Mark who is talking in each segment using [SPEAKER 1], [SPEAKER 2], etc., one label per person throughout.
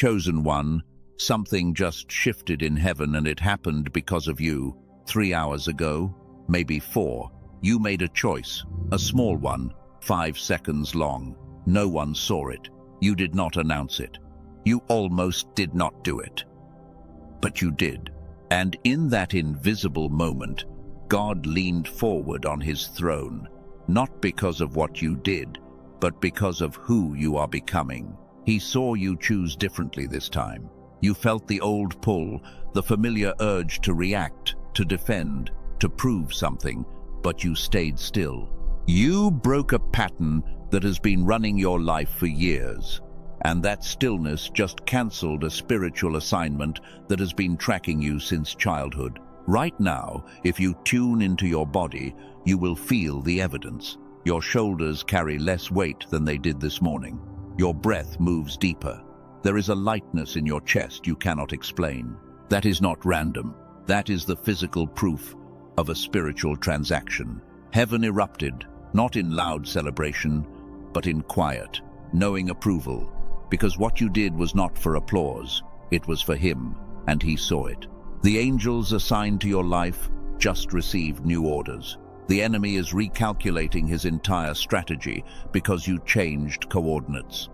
[SPEAKER 1] Chosen one, something just shifted in heaven, and it happened because of you. 3 hours ago, maybe 4, you made a choice, a small one, 5 seconds long. No one saw it. You did not announce it. You almost did not do it. But you did. And in that invisible moment, God leaned forward on his throne, not because of what you did, but because of who you are becoming. He saw you choose differently this time. You felt the old pull, the familiar urge to react, to defend, to prove something, but you stayed still. You broke a pattern that has been running your life for years, and that stillness just cancelled a spiritual assignment that has been tracking you since childhood. Right now, if you tune into your body, you will feel the evidence. Your shoulders carry less weight than they did this morning. Your breath moves deeper. There is a lightness in your chest you cannot explain. That is not random. That is the physical proof of a spiritual transaction. Heaven erupted, not in loud celebration, but in quiet, knowing approval, because what you did was not for applause, it was for him, and he saw it. The angels assigned to your life just received new orders. The enemy is recalculating his entire strategy because you changed coordinates.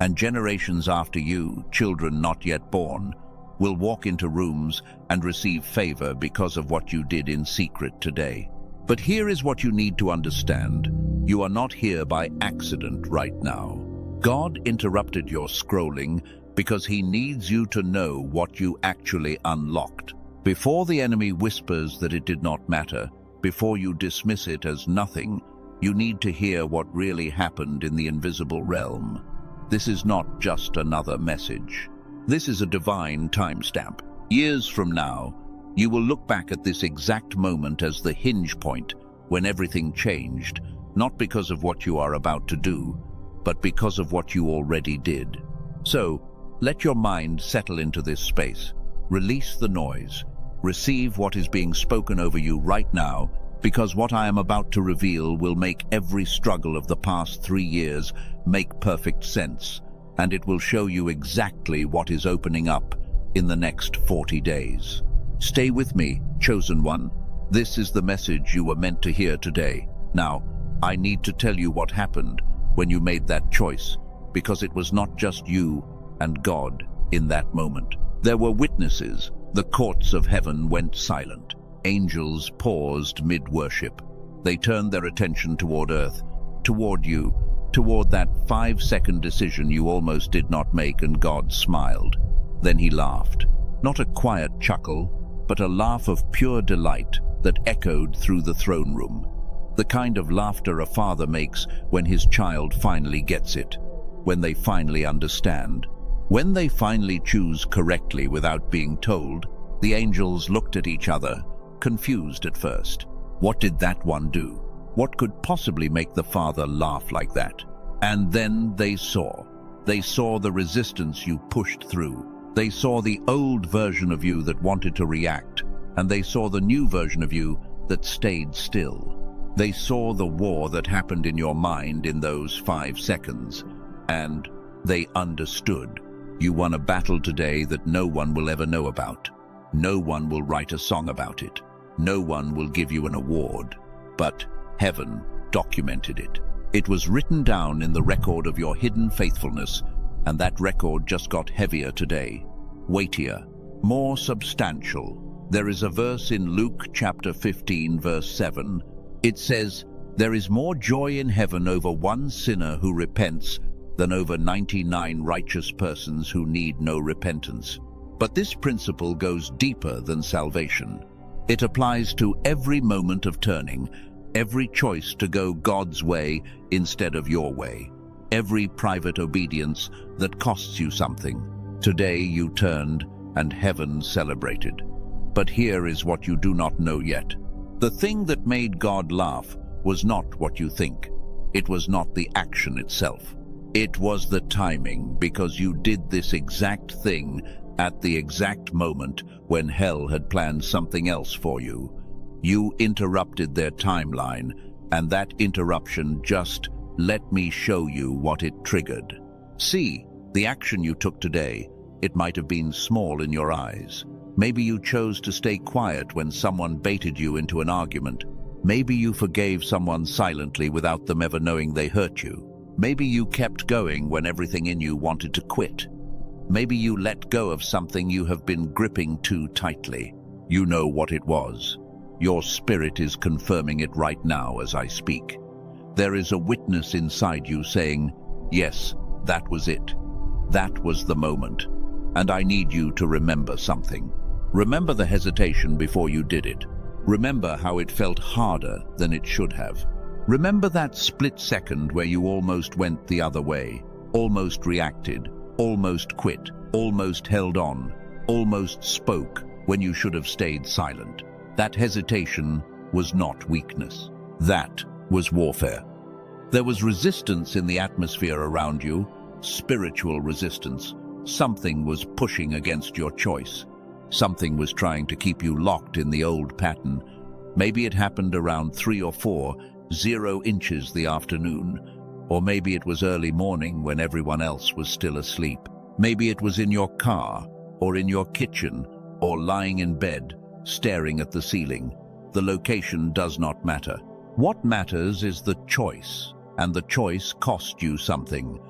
[SPEAKER 1] And generations after you, children not yet born, will walk into rooms and receive favor because of what you did in secret today. But here is what you need to understand. You are not here by accident right now. God interrupted your scrolling because he needs you to know what you actually unlocked. Before the enemy whispers that it did not matter, before you dismiss it as nothing, you need to hear what really happened in the invisible realm. This is not just another message. This is a divine timestamp. Years from now, you will look back at this exact moment as the hinge point when everything changed, not because of what you are about to do, but because of what you already did. So, let your mind settle into this space. Release the noise. Receive what is being spoken over you right now, because what I am about to reveal will make every struggle of the past 3 years make perfect sense, and it will show you exactly what is opening up in the next 40 days. Stay with me, chosen one. This is the message you were meant to hear today. Now, I need to tell you what happened when you made that choice, because it was not just you and God in that moment. There were witnesses. The courts of heaven went silent. Angels paused mid-worship. They turned their attention toward earth, toward you, toward that 5-second decision you almost did not make, and God smiled. Then he laughed. Not a quiet chuckle, but a laugh of pure delight that echoed through the throne room. The kind of laughter a father makes when his child finally gets it, when they finally understand. When they finally choose correctly without being told, the angels looked at each other, confused at first. What did that one do? What could possibly make the Father laugh like that? And then they saw. They saw the resistance you pushed through. They saw the old version of you that wanted to react, and they saw the new version of you that stayed still. They saw the war that happened in your mind in those 5 seconds, and they understood. You won a battle today that no one will ever know about. No one will write a song about it. No one will give you an award. But heaven documented it. It was written down in the record of your hidden faithfulness, and that record just got heavier today, weightier, more substantial. There is a verse in Luke chapter 15, verse 7. It says, "There is more joy in heaven over one sinner who repents than over 99 righteous persons who need no repentance." But this principle goes deeper than salvation. It applies to every moment of turning, every choice to go God's way instead of your way, every private obedience that costs you something. Today you turned and heaven celebrated. But here is what you do not know yet. The thing that made God laugh was not what you think. It was not the action itself. It was the timing, because you did this exact thing at the exact moment when hell had planned something else for you. You interrupted their timeline, and that interruption just let me show you what it triggered. See, the action you took today, It might have been small in your eyes. Maybe you chose to stay quiet when someone baited you into an argument. Maybe you forgave someone silently without them ever knowing they hurt you. Maybe you kept going when everything in you wanted to quit. Maybe you let go of something you have been gripping too tightly. You know what it was. Your spirit is confirming it right now as I speak. There is a witness inside you saying, yes, that was it. That was the moment. And I need you to remember something. Remember the hesitation before you did it. Remember how it felt harder than it should have. Remember that split second where you almost went the other way, almost reacted, almost quit, almost held on, almost spoke when you should have stayed silent. That hesitation was not weakness. That was warfare. There was resistance in the atmosphere around you, spiritual resistance. Something was pushing against your choice. Something was trying to keep you locked in the old pattern. Maybe it happened around 3 or 4, 0 inches the afternoon. Or maybe it was early morning when everyone else was still asleep. Maybe it was in your car, or in your kitchen, or lying in bed, staring at the ceiling. The location does not matter. What matters is the choice, and the choice cost you something.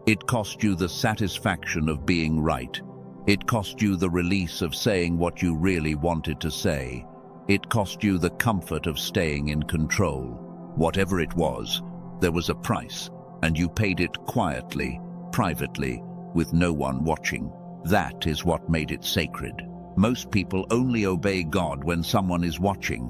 [SPEAKER 1] It cost you the satisfaction of being right. It cost you the release of saying what you really wanted to say. It cost you the comfort of staying in control. Whatever it was, there was a price, and you paid it quietly, privately, with no one watching. That is what made it sacred. Most people only obey God when someone is watching,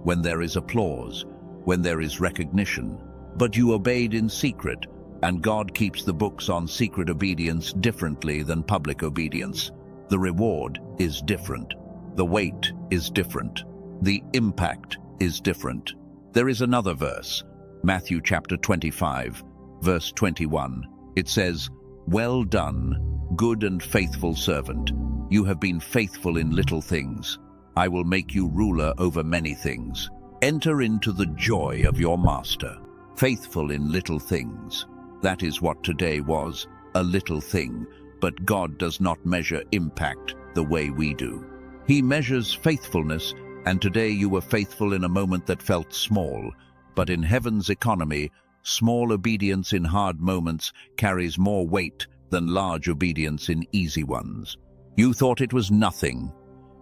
[SPEAKER 1] when there is applause, when there is recognition. But you obeyed in secret, and God keeps the books on secret obedience differently than public obedience. The reward is different. The weight is different. The impact is different. There is another verse, Matthew chapter 25, verse 21. It says, "Well done, good and faithful servant. You have been faithful in little things. I will make you ruler over many things. Enter into the joy of your master." Faithful in little things. That is what today was, a little thing. But God does not measure impact the way we do. He measures faithfulness, and today you were faithful in a moment that felt small. But in heaven's economy, small obedience in hard moments carries more weight than large obedience in easy ones. You thought it was nothing,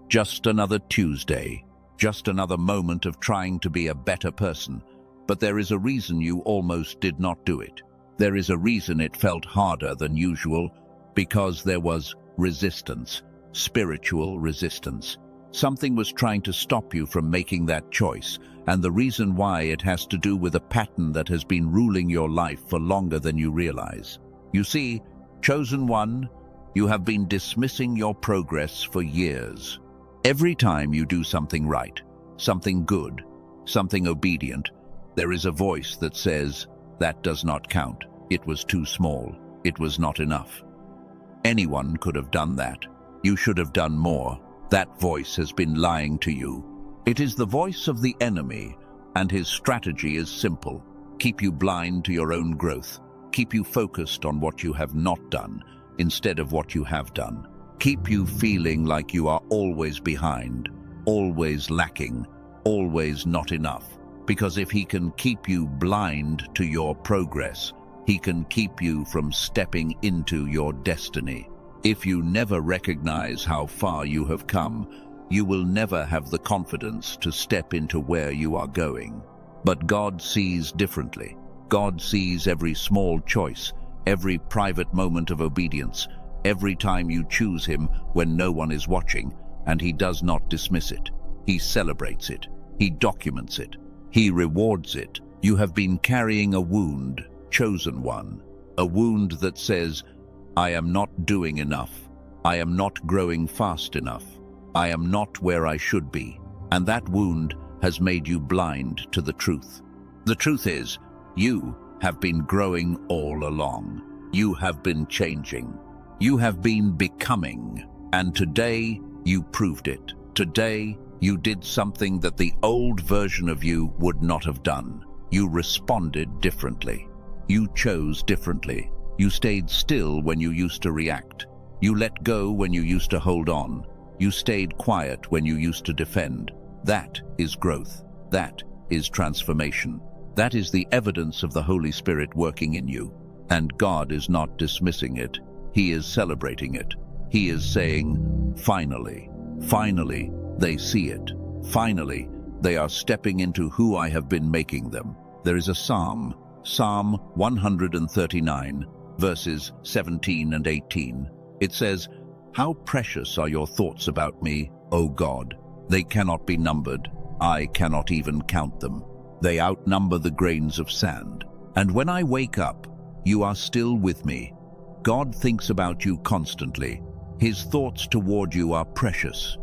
[SPEAKER 1] just another Tuesday, just another moment of trying to be a better person. But there is a reason you almost did not do it. There is a reason it felt harder than usual, because there was resistance, spiritual resistance. Something was trying to stop you from making that choice, and the reason why it has to do with a pattern that has been ruling your life for longer than you realize. You see, chosen one, you have been dismissing your progress for years. Every time you do something right, something good, something obedient, there is a voice that says, "That does not count. It was too small. It was not enough. Anyone could have done that. You should have done more." That voice has been lying to you. It is the voice of the enemy, and his strategy is simple. Keep you blind to your own growth. Keep you focused on what you have not done instead of what you have done. Keep you feeling like you are always behind, always lacking, always not enough. Because if he can keep you blind to your progress, he can keep you from stepping into your destiny. If you never recognize how far you have come, you will never have the confidence to step into where you are going. But God sees differently. God sees every small choice, every private moment of obedience, every time you choose him when no one is watching, and he does not dismiss it. He celebrates it. He documents it. He rewards it. You have been carrying a wound, chosen one, a wound that says, "I am not doing enough. I am not growing fast enough. I am not where I should be." And that wound has made you blind to the truth. The truth is, you have been growing all along. You have been changing. You have been becoming. And today, you proved it. Today, you did something that the old version of you would not have done. You responded differently. You chose differently. You stayed still when you used to react. You let go when you used to hold on. You stayed quiet when you used to defend. That is growth. That is transformation. That is the evidence of the Holy Spirit working in you. And God is not dismissing it. He is celebrating it. He is saying, finally, finally, they see it. Finally, they are stepping into who I have been making them. There is a psalm, Psalm 139, verses 17 and 18. It says, "How precious are your thoughts about me, O God! They cannot be numbered. I cannot even count them. They outnumber the grains of sand. And when I wake up, you are still with me." God thinks about you constantly. His thoughts toward you are precious.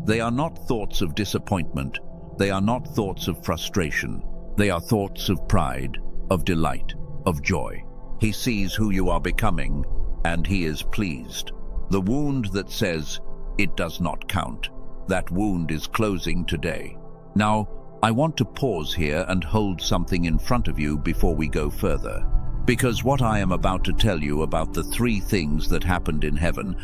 [SPEAKER 1] They are not thoughts of disappointment. They are not thoughts of frustration. They are thoughts of pride, of delight, of joy. He sees who you are becoming, and he is pleased. The wound that says, "It does not count," that wound is closing today. Now, I want to pause here and hold something in front of you before we go further. Because what I am about to tell you about the 3 things that happened in heaven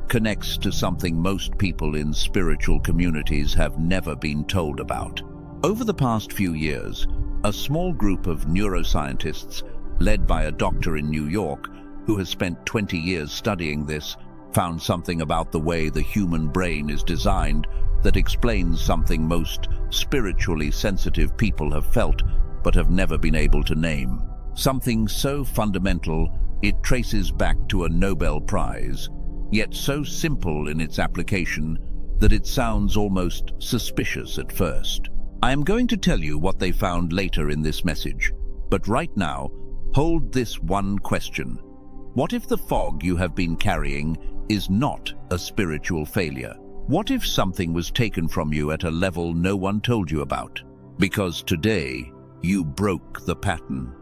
[SPEAKER 1] connects to something most people in spiritual communities have never been told about. Over the past few years, a small group of neuroscientists, led by a doctor in New York who has spent 20 years studying this, found something about the way the human brain is designed that explains something most spiritually sensitive people have felt but have never been able to name. Something so fundamental it traces back to a Nobel Prize, yet so simple in its application that it sounds almost suspicious at first. I am going to tell you what they found later in this message, but right now, hold this one question. What if the fog you have been carrying is not a spiritual failure? What if something was taken from you at a level no one told you about? Because today, you broke the pattern.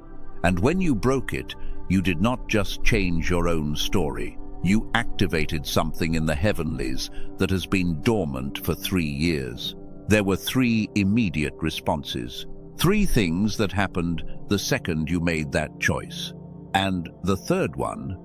[SPEAKER 1] And when you broke it, you did not just change your own story. You activated something in the heavenlies that has been dormant for 3 years. There were 3 immediate responses. 3 things that happened the second you made that choice. And the third one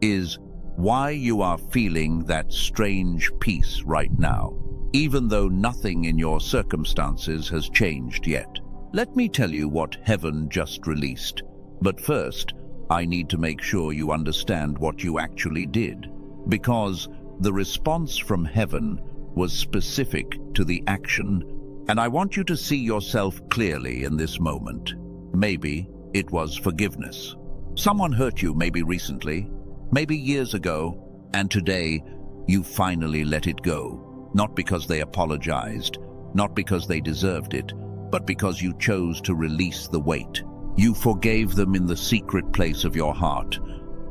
[SPEAKER 1] is why you are feeling that strange peace right now, even though nothing in your circumstances has changed yet. Let me tell you what heaven just released. But first, I need to make sure you understand what you actually did, because the response from heaven was specific to the action, and I want you to see yourself clearly in this moment. Maybe it was forgiveness. Someone hurt you maybe recently, maybe years ago, and today you finally let it go. Not because they apologized, not because they deserved it, but because you chose to release the weight. You forgave them in the secret place of your heart,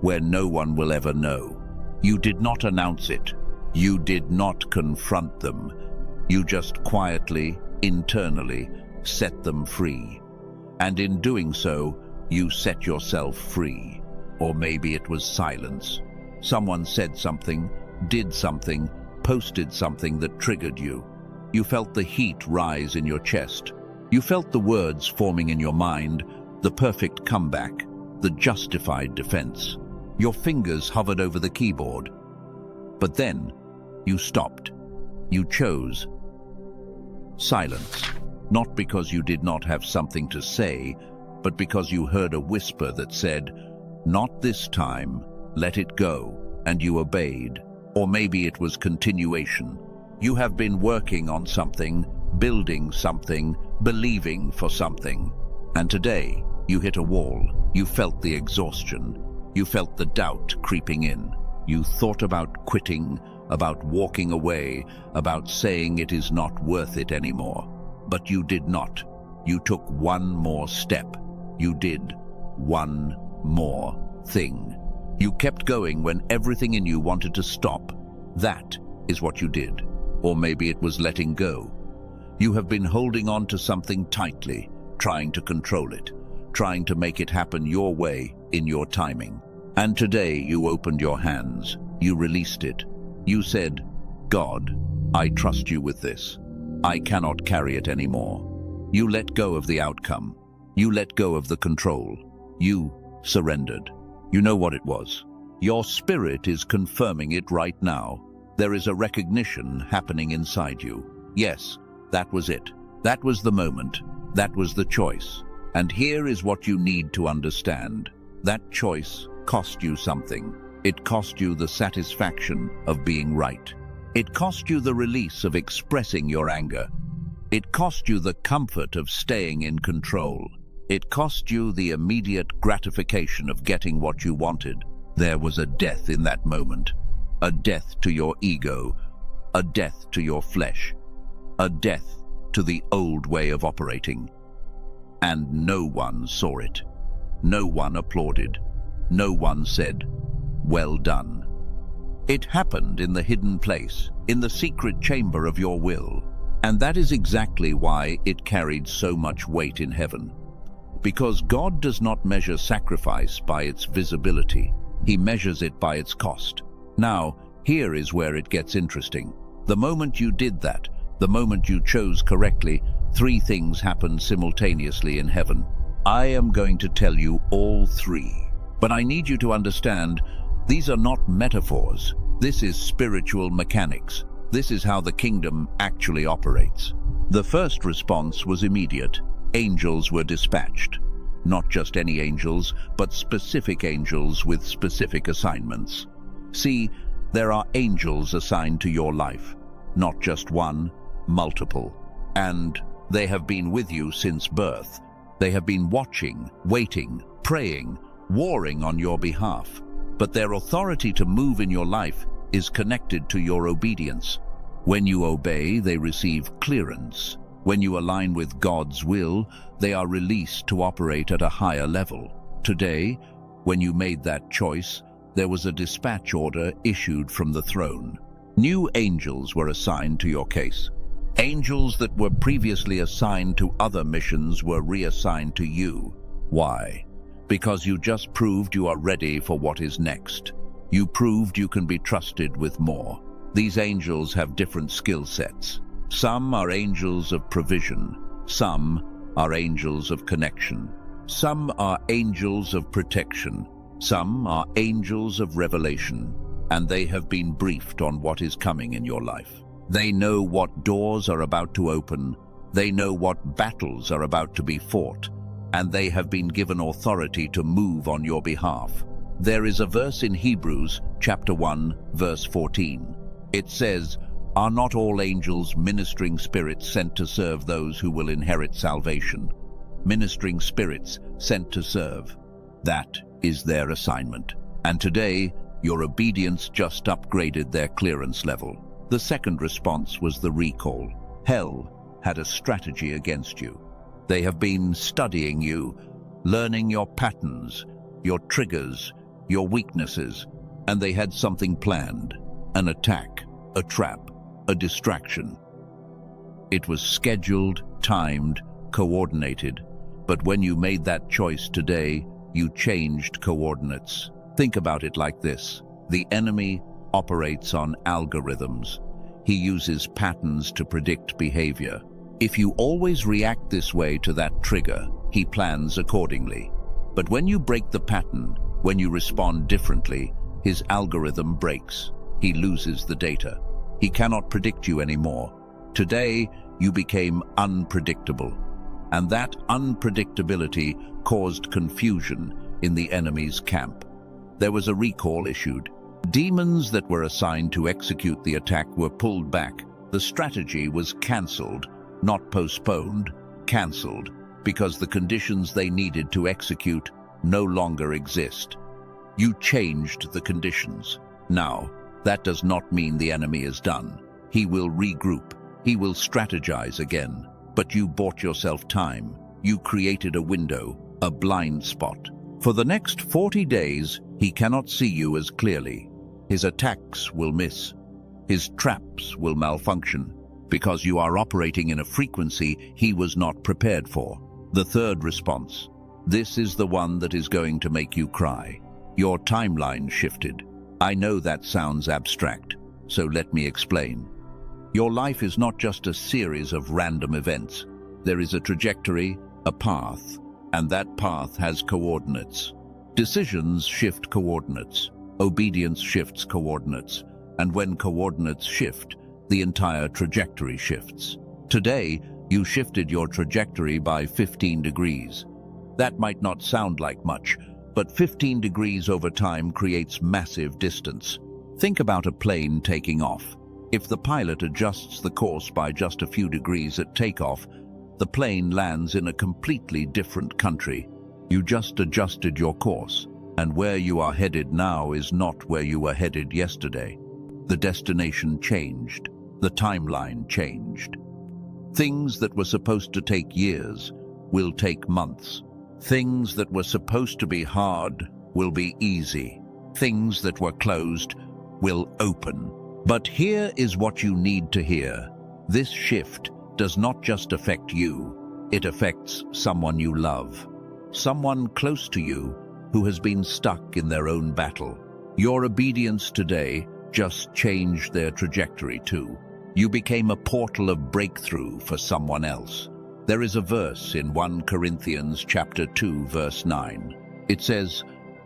[SPEAKER 1] where no one will ever know. You did not announce it. You did not confront them. You just quietly, internally, set them free. And in doing so, you set yourself free. Or maybe it was silence. Someone said something, did something, posted something that triggered you. You felt the heat rise in your chest. You felt the words forming in your mind, the perfect comeback, the justified defense. Your fingers hovered over the keyboard. But then, you stopped. You chose silence. Not because you did not have something to say, but because you heard a whisper that said, "Not this time, let it go," and you obeyed. Or maybe it was continuation. You have been working on something, building something, believing for something. And today, you hit a wall. You felt the exhaustion. You felt the doubt creeping in. You thought about quitting, about walking away, about saying it is not worth it anymore. But you did not. You took one more step. You did one more thing. You kept going when everything in you wanted to stop. That is what you did. Or maybe it was letting go. You have been holding on to something tightly, trying to control it, trying to make it happen your way, in your timing. And today you opened your hands. You released it. You said, "God, I trust you with this. I cannot carry it anymore." You let go of the outcome. You let go of the control. You surrendered. You know what it was. Your spirit is confirming it right now. There is a recognition happening inside you. Yes, that was it. That was the moment. That was the choice. And here is what you need to understand. That choice cost you something. It cost you the satisfaction of being right. It cost you the release of expressing your anger. It cost you the comfort of staying in control. It cost you the immediate gratification of getting what you wanted. There was a death in that moment. A death to your ego. A death to your flesh. A death to the old way of operating. And no one saw it. No one applauded. No one said, "Well done." It happened in the hidden place, in the secret chamber of your will. And that is exactly why it carried so much weight in heaven. Because God does not measure sacrifice by its visibility. He measures it by its cost. Now, here is where it gets interesting. The moment you did that, the moment you chose correctly, three things happened simultaneously in heaven. I am going to tell you all three. But I need you to understand, these are not metaphors. This is spiritual mechanics. This is how the kingdom actually operates. The first response was immediate. Angels were dispatched. Not just any angels, but specific angels with specific assignments. See, there are angels assigned to your life. Not just one, multiple. And they have been with you since birth. They have been watching, waiting, praying, warring on your behalf. But their authority to move in your life is connected to your obedience. When you obey, they receive clearance. When you align with God's will, they are released to operate at a higher level. Today, when you made that choice, there was a dispatch order issued from the throne. New angels were assigned to your case. Angels that were previously assigned to other missions were reassigned to you. Why? Because you just proved you are ready for what is next. You proved you can be trusted with more. These angels have different skill sets. Some are angels of provision. Some are angels of connection. Some are angels of protection. Some are angels of revelation. And they have been briefed on what is coming in your life. They know what doors are about to open. They know what battles are about to be fought. And they have been given authority to move on your behalf. There is a verse in Hebrews chapter 1, verse 14. It says, "Are not all angels ministering spirits sent to serve those who will inherit salvation?" Ministering spirits sent to serve. That is their assignment. And today, your obedience just upgraded their clearance level. The second response was the recall. Hell had a strategy against you. They have been studying you, learning your patterns, your triggers, your weaknesses, and they had something planned. An attack, a trap, a distraction. It was scheduled, timed, coordinated. But when you made that choice today, you changed coordinates. Think about it like this. The enemy operates on algorithms. He uses patterns to predict behavior. If you always react this way to that trigger, he plans accordingly. But when you break the pattern, when you respond differently, his algorithm breaks. He loses the data. He cannot predict you anymore. Today, you became unpredictable. And that unpredictability caused confusion in the enemy's camp. There was a recall issued. Demons that were assigned to execute the attack were pulled back. The strategy was cancelled, not postponed, cancelled, because the conditions they needed to execute no longer exist. You changed the conditions. Now, that does not mean the enemy is done. He will regroup. He will strategize again. But you bought yourself time. You created a window, a blind spot. For the next 40 days, he cannot see you as clearly. His attacks will miss. His traps will malfunction, because you are operating in a frequency he was not prepared for. The third response. This is the one that is going to make you cry. Your timeline shifted. I know that sounds abstract, so let me explain. Your life is not just a series of random events. There is a trajectory, a path, and that path has coordinates. Decisions shift coordinates. Obedience shifts coordinates, and when coordinates shift, the entire trajectory shifts. Today, you shifted your trajectory by 15 degrees. That might not sound like much, but 15 degrees over time creates massive distance. Think about a plane taking off. If the pilot adjusts the course by just a few degrees at takeoff, the plane lands in a completely different country. You just adjusted your course, and where you are headed now is not where you were headed yesterday. The destination changed. The timeline changed. Things that were supposed to take years will take months. Things that were supposed to be hard will be easy. Things that were closed will open. But here is what you need to hear. This shift does not just affect you, it affects someone you love. Someone close to you who has been stuck in their own battle. Your obedience today just changed their trajectory too. You became a portal of breakthrough for someone else. There is a verse in 1 Corinthians chapter 2, verse 9. It says,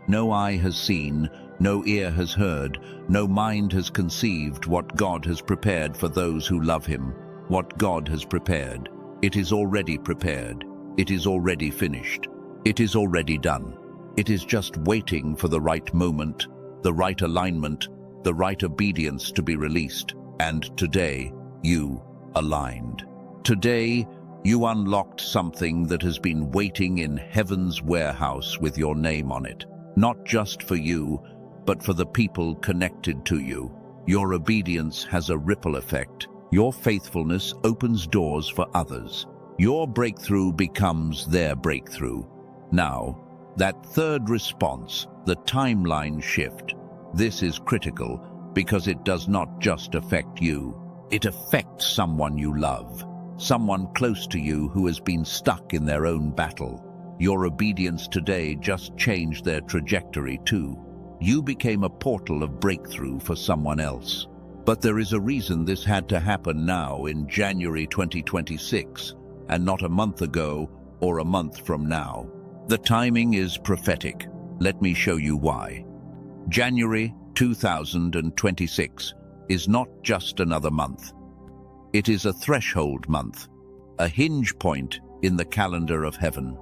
[SPEAKER 1] "No eye has seen, no ear has heard, no mind has conceived what God has prepared for those who love him." What God has prepared, it is already prepared. It is already finished. It is already done. It is just waiting for the right moment, the right alignment, the right obedience to be released. And today, you aligned. Today, you unlocked something that has been waiting in heaven's warehouse with your name on it. Not just for you, but for the people connected to you. Your obedience has a ripple effect. Your faithfulness opens doors for others. Your breakthrough becomes their breakthrough. Now, that third response, the timeline shift, this is critical because it does not just affect you. It affects someone you love, someone close to you who has been stuck in their own battle. Your obedience today just changed their trajectory too. You became a portal of breakthrough for someone else. But there is a reason this had to happen now in January 2026, and not a month ago or a month from now. The timing is prophetic. Let me show you why. January 2026 is not just another month. It is a threshold month, a hinge point in the calendar of heaven.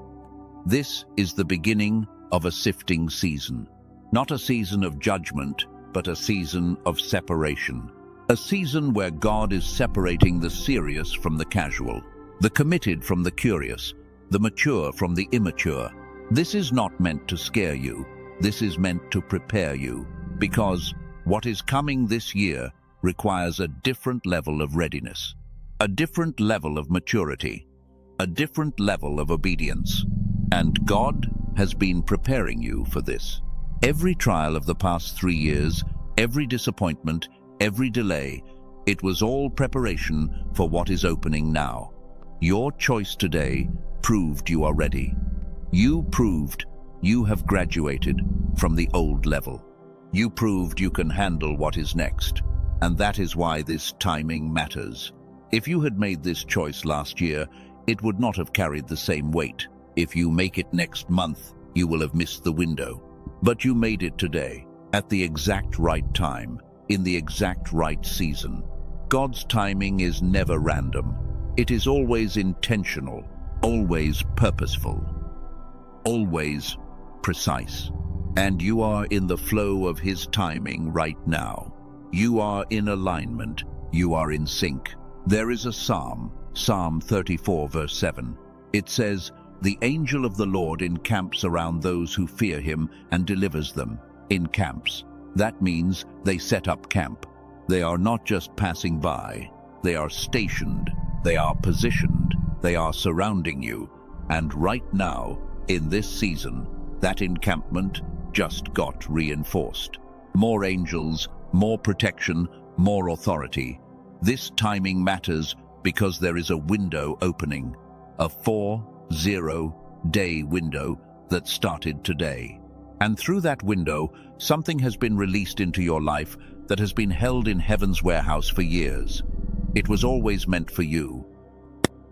[SPEAKER 1] This is the beginning of a sifting season. Not a season of judgment, but a season of separation. A season where God is separating the serious from the casual, the committed from the curious, the mature from the immature. This is not meant to scare you. This is meant to prepare you, because what is coming this year requires a different level of readiness, a different level of maturity, a different level of obedience. And God has been preparing you for this. Every trial of the past 3 years, every disappointment, every delay, it was all preparation for what is opening now. Your choice today proved you are ready. You proved you have graduated from the old level. You proved you can handle what is next. And that is why this timing matters. If you had made this choice last year, it would not have carried the same weight. If you make it next month, you will have missed the window. But you made it today, at the exact right time, in the exact right season. God's timing is never random. It is always intentional, always purposeful, always precise. And you are in the flow of His timing right now. You are in alignment. You are in sync. There is a psalm, Psalm 34, verse 7. It says, "The angel of the Lord encamps around those who fear Him and delivers them." Encamps. That means they set up camp. They are not just passing by. They are stationed. They are positioned. They are surrounding you. And right now, in this season, that encampment just got reinforced. More angels, more protection, more authority. This timing matters because there is a window opening, a 40-day window that started today. And through that window, something has been released into your life that has been held in heaven's warehouse for years. It was always meant for you,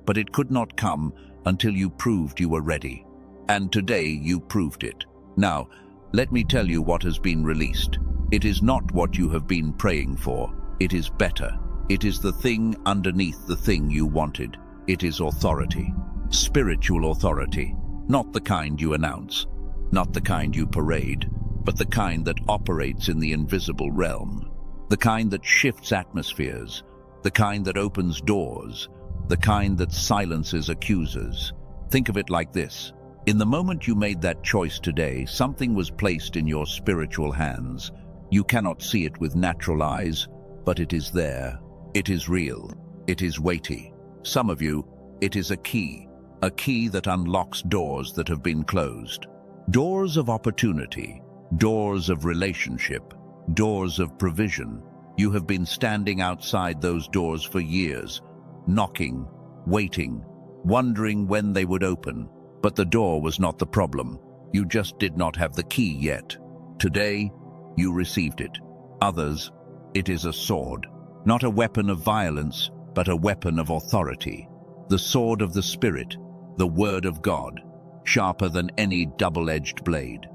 [SPEAKER 1] but it could not come until you proved you were ready. And today you proved it. Now, let me tell you what has been released. It is not what you have been praying for. It is better. It is the thing underneath the thing you wanted. It is authority. Spiritual authority. Not the kind you announce. Not the kind you parade. But the kind that operates in the invisible realm. The kind that shifts atmospheres. The kind that opens doors. The kind that silences accusers. Think of it like this. In the moment you made that choice today, something was placed in your spiritual hands. You cannot see it with natural eyes, but it is there. It is real. It is weighty. Some of you, it is a key that unlocks doors that have been closed. Doors of opportunity, doors of relationship, doors of provision. You have been standing outside those doors for years, knocking, waiting, wondering when they would open. But the door was not the problem. You just did not have the key yet. Today, you received it. Others, it is a sword. Not a weapon of violence, but a weapon of authority. The sword of the Spirit, the Word of God, sharper than any double-edged blade.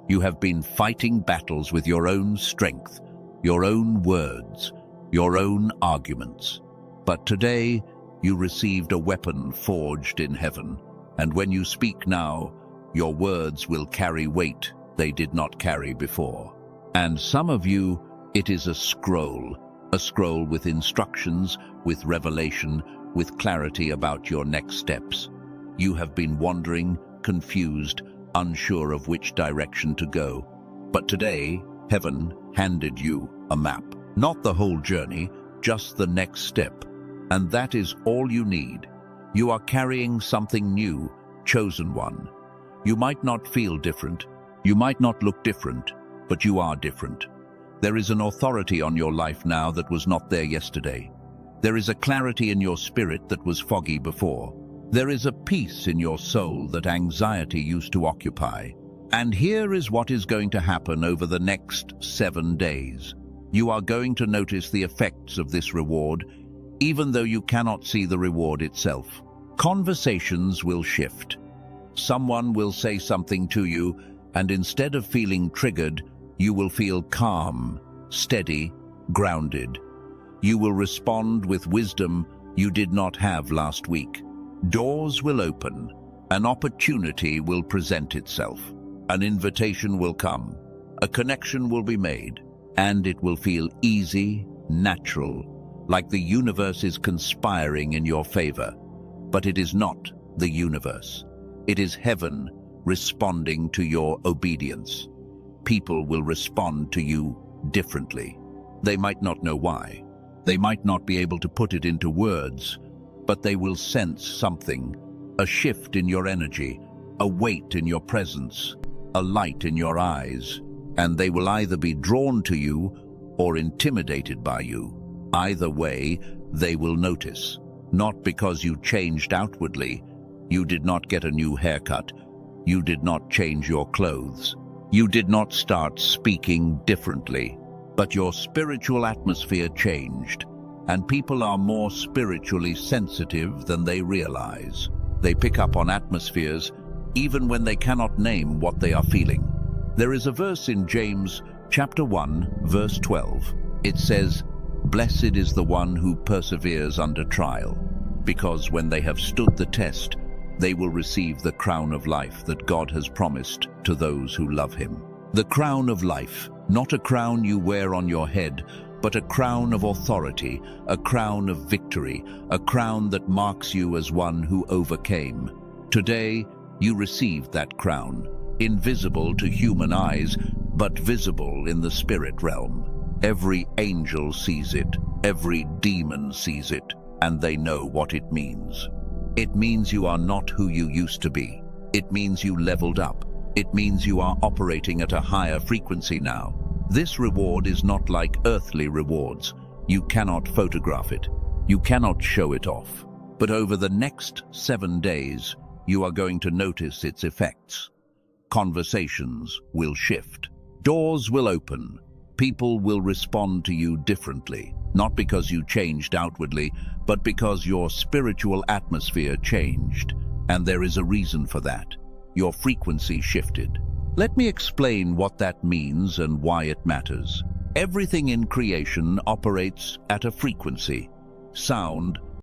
[SPEAKER 1] You have been fighting battles with your own strength, your own words, your own arguments. But today, you received a weapon forged in heaven. And when you speak now, your words will carry weight they did not carry before. And some of you, it is a scroll with instructions, with revelation, with clarity about your next steps. You have been wandering, confused, unsure of which direction to go. But today, heaven handed you a map. Not the whole journey, just the next step. And that is all you need. You are carrying something new, chosen one. You might not feel different. You might not look different, but you are different. There is an authority on your life now that was not there yesterday. There is a clarity in your spirit that was foggy before. There is a peace in your soul that anxiety used to occupy. And here is what is going to happen over the next 7 days. You are going to notice the effects of this reward, even though you cannot see the reward itself. Conversations will shift. Someone will say something to you, and instead of feeling triggered, you will feel calm, steady, grounded. You will respond with wisdom you did not have last week. Doors will open. An opportunity will present itself. An invitation will come. A connection will be made. And it will feel easy, natural, like the universe is conspiring in your favor. But it is not the universe. It is heaven responding to your obedience. People will respond to you differently. They might not know why. They might not be able to put it into words, but they will sense something, a shift in your energy, a weight in your presence, a light in your eyes, and they will either be drawn to you or intimidated by you. Either way, they will notice. Not because you changed outwardly. You did not get a new haircut. You did not change your clothes. You did not start speaking differently. But your spiritual atmosphere changed, and people are more spiritually sensitive than they realize. They pick up on atmospheres even when they cannot name what they are feeling. There is a verse in James chapter 1, verse 12. It says, "Blessed is the one who perseveres under trial, because when they have stood the test, they will receive the crown of life that God has promised to those who love him." The crown of life, not a crown you wear on your head, but a crown of authority, a crown of victory, a crown that marks you as one who overcame. Today, you received that crown, invisible to human eyes, but visible in the spirit realm. Every angel sees it, every demon sees it, and they know what it means. It means you are not who you used to be. It means you leveled up. It means you are operating at a higher frequency now. This reward is not like earthly rewards. You cannot photograph it. You cannot show it off. But over the next 7 days, you are going to notice its effects. Conversations will shift. Doors will open. People will respond to you differently, not because you changed outwardly, but because your spiritual atmosphere changed. And there is a reason for that. Your frequency shifted. Let me explain what that means and why it matters. Everything in creation operates at a frequency. Sound,